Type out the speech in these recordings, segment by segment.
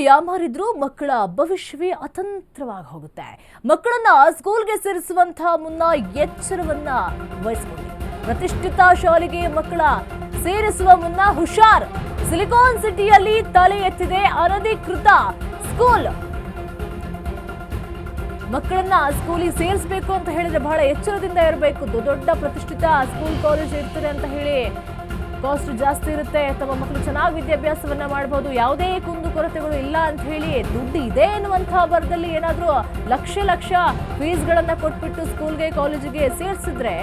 ಯಾಮಾರಿದ್ರೂ ಮಕ್ಕಳ ಭವಿಷ್ಯವೇ ಅತಂತ್ರವಾಗಿ ಹೋಗುತ್ತೆ. ಮಕ್ಕಳನ್ನ ಸ್ಕೂಲ್ಗೆ ಸೇರಿಸುವಂತಹ ಮುನ್ನ ಎಚ್ಚರವನ್ನ ವಹಿಸಿಕೊಳ್ಳಿ. ಪ್ರತಿಷ್ಠಿತ ಶಾಲೆಗೆ ಮಕ್ಕಳ ಸೇರಿಸುವ ಮುನ್ನ ಹುಷಾರ್. ಸಿಲಿಕಾನ್ ಸಿಟಿಯಲ್ಲಿ ತಲೆ ಎತ್ತಿದೆ ಅನಧಿಕೃತ ಸ್ಕೂಲ್. ಮಕ್ಕಳನ್ನ ಸ್ಕೂಲಿಗೆ ಸೇರಿಸಬೇಕು ಅಂತ ಹೇಳಿದ್ರೆ ಬಹಳ ಎಚ್ಚರದಿಂದ ಇರಬೇಕು. ದೊಡ್ಡ ಪ್ರತಿಷ್ಠಿತ ಸ್ಕೂಲ್ ಕಾಲೇಜ್ ಇರ್ತದೆ ಅಂತ ಹೇಳಿ ಕಾಸ್ಟ್ ಜಾಸ್ತಿ ಇರುತ್ತೆ. ತಮ್ಮ ಮಕ್ಕಳು ಚೆನ್ನಾಗಿ ವಿದ್ಯಾಭ್ಯಾಸವನ್ನ ಮಾಡಬಹುದು, ಯಾವುದೇ ಕುಂದು ಕೊರತೆಗಳು ಇಲ್ಲ ಅಂತ ಹೇಳಿ ದುಡ್ಡು ಇದೆ ಎನ್ನುವಂತಹ ಬರದಲ್ಲಿ ಏನಾದ್ರೂ ಲಕ್ಷ ಫೀಸ್ಗಳನ್ನ ಕೊಟ್ಬಿಟ್ಟು ಸ್ಕೂಲ್ಗೆ ಕಾಲೇಜಿಗೆ ಸೇರಿಸಿದ್ರೆ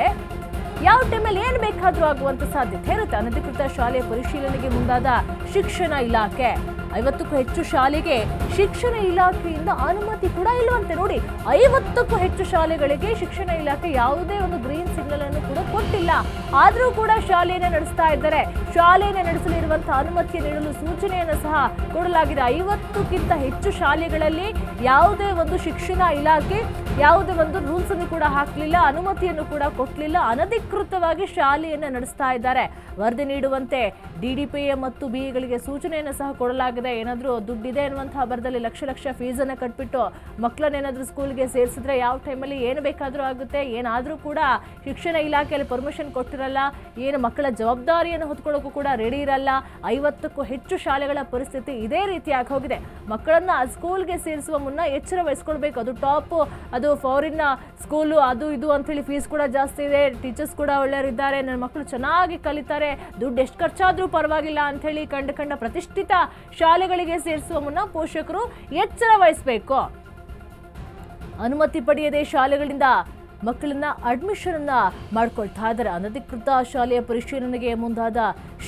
ಯಾವ ಟೈಮಲ್ಲಿ ಏನ್ ಬೇಕಾದ್ರೂ ಆಗುವಂತ ಸಾಧ್ಯತೆ ಇರುತ್ತೆ. ಅನಧಿಕೃತ ಶಾಲೆಯ ಪರಿಶೀಲನೆಗೆ ಮುಂದಾದ ಶಿಕ್ಷಣ ಇಲಾಖೆ. 50ಕ್ಕೂ ಹೆಚ್ಚು ಶಾಲೆಗೆ ಶಿಕ್ಷಣ ಇಲಾಖೆಯಿಂದ ಅನುಮತಿ ಕೂಡ ಇಲ್ಲವಂತೆ. ನೋಡಿ, 50ಕ್ಕೂ ಹೆಚ್ಚು ಶಾಲೆಗಳಿಗೆ ಶಿಕ್ಷಣ ಇಲಾಖೆ ಯಾವುದೇ ಒಂದು ಗ್ರೀನ್ ಸಿಗ್ನಲ್ ಅನ್ನು ಕೂಡ ಕೊಟ್ಟಿಲ್ಲ. ಆದ್ರೂ ಕೂಡ ಶಾಲೆಯನ್ನು ನಡೆಸ್ತಾ ಇದ್ದಾರೆ. ಶಾಲೆಯನ್ನು ನಡೆಸಲಿರುವಂತಹ ಅನುಮತಿ ನೀಡಲು ಸೂಚನೆಯನ್ನು ಸಹ ಕೊಡಲಾಗಿದೆ. 50ಕ್ಕಿಂತ ಹೆಚ್ಚು ಶಾಲೆಗಳಲ್ಲಿ ಯಾವುದೇ ಒಂದು ಶಿಕ್ಷಣ ಇಲಾಖೆ ಯಾವುದೇ ಒಂದು ರೂಲ್ಸ್ ಅನ್ನು ಕೂಡ ಹಾಕಲಿಲ್ಲ, ಅನುಮತಿಯನ್ನು ಕೂಡ ಕೊಟ್ಟಲಿಲ್ಲ. ಅನಧಿಕೃತವಾಗಿ ಶಾಲೆಯನ್ನು ನಡೆಸ್ತಾ ಇದ್ದಾರೆ. ವರದಿ ನೀಡುವಂತೆ DDPA ಮತ್ತು BEಗಳಿಗೆ ಸೂಚನೆಯನ್ನು ಸಹ ಕೊಡಲಾಗಿದೆ. ಏನಾದರೂ ದುಡ್ಡಿದೆ ಅನ್ನುವಂತಹ ಬರದಲ್ಲಿ ಲಕ್ಷ ಫೀಸನ್ನು ಕಟ್ಬಿಟ್ಟು ಮಕ್ಕಳನ್ನ ಏನಾದರೂ ಸ್ಕೂಲ್ಗೆ ಸೇರಿಸಿದ್ರೆ ಯಾವ ಟೈಮಲ್ಲಿ ಏನು ಬೇಕಾದರೂ ಆಗುತ್ತೆ. ಏನಾದರೂ ಕೂಡ ಶಿಕ್ಷಣ ಇಲಾಖೆಯಲ್ಲಿ ಪರ್ಮಿಷನ್ ಕೊಟ್ಟಿರಲ್ಲ, ಏನು ಮಕ್ಕಳ ಜವಾಬ್ದಾರಿಯನ್ನು ಹೊತ್ಕೊಳ್ಳೋಕ್ಕೂ ಕೂಡ ರೆಡಿ ಇರಲ್ಲ. 50ಕ್ಕೂ ಹೆಚ್ಚು ಶಾಲೆಗಳ ಪರಿಸ್ಥಿತಿ ಇದೇ ರೀತಿಯಾಗಿ ಹೋಗಿದೆ. ಮಕ್ಕಳನ್ನ ಸ್ಕೂಲ್ಗೆ ಸೇರಿಸುವ ಮುನ್ನ ಎಚ್ಚರ ವಹಿಸ್ಕೊಳ್ಬೇಕು. ಅದು ಟಾಪ್, ಅದು ಫಾರಿನ್ ಸ್ಕೂಲು, ಅದು ಇದು ಅಂತೇಳಿ ಫೀಸ್ ಕೂಡ ಜಾಸ್ತಿ ಇದೆ. ಟೀಚರ್ಸ್ ಕೂಡ ಒಳ್ಳೆಯವರಿದ್ದಾರೆ, ನನ್ನ ಮಕ್ಕಳು ಚೆನ್ನಾಗಿ ಕಲಿತಾರೆ, ದುಡ್ಡು ಎಷ್ಟು ಖರ್ಚಾದರೂ ಪರವಾಗಿಲ್ಲ ಅಂಥೇಳಿ ಕಂಡ ಪ್ರತಿಷ್ಠಿತ ಶಾಲೆಗಳಿಗೆ ಸೇರಿಸುವ ಮುನ್ನ ಪೋಷಕರು ಎಚ್ಚರ ವಹಿಸಬೇಕು. ಅನುಮತಿ ಪಡೆಯದೆ ಶಾಲೆಗಳಿಂದ ಮಕ್ಕಳನ್ನ ಅಡ್ಮಿಷನ್ ಅನ್ನ ಮಾಡ್ಕೊಳ್ತಾ ಇದ್ದಾರೆ. ಅನಧಿಕೃತ ಶಾಲೆಯ ಪರಿಶೀಲನೆಗೆ ಮುಂದಾದ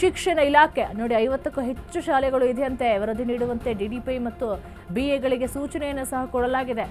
ಶಿಕ್ಷಣ ಇಲಾಖೆ. ನೋಡಿ, 50ಕ್ಕೂ ಹೆಚ್ಚು ಶಾಲೆಗಳು ಇದೆಯಂತೆ. ವರದಿ ನೀಡುವಂತೆ DDPA ಮತ್ತು BEಗಳಿಗೆ ಸೂಚನೆಯನ್ನು ಸಹ ಕೊಡಲಾಗಿದೆ.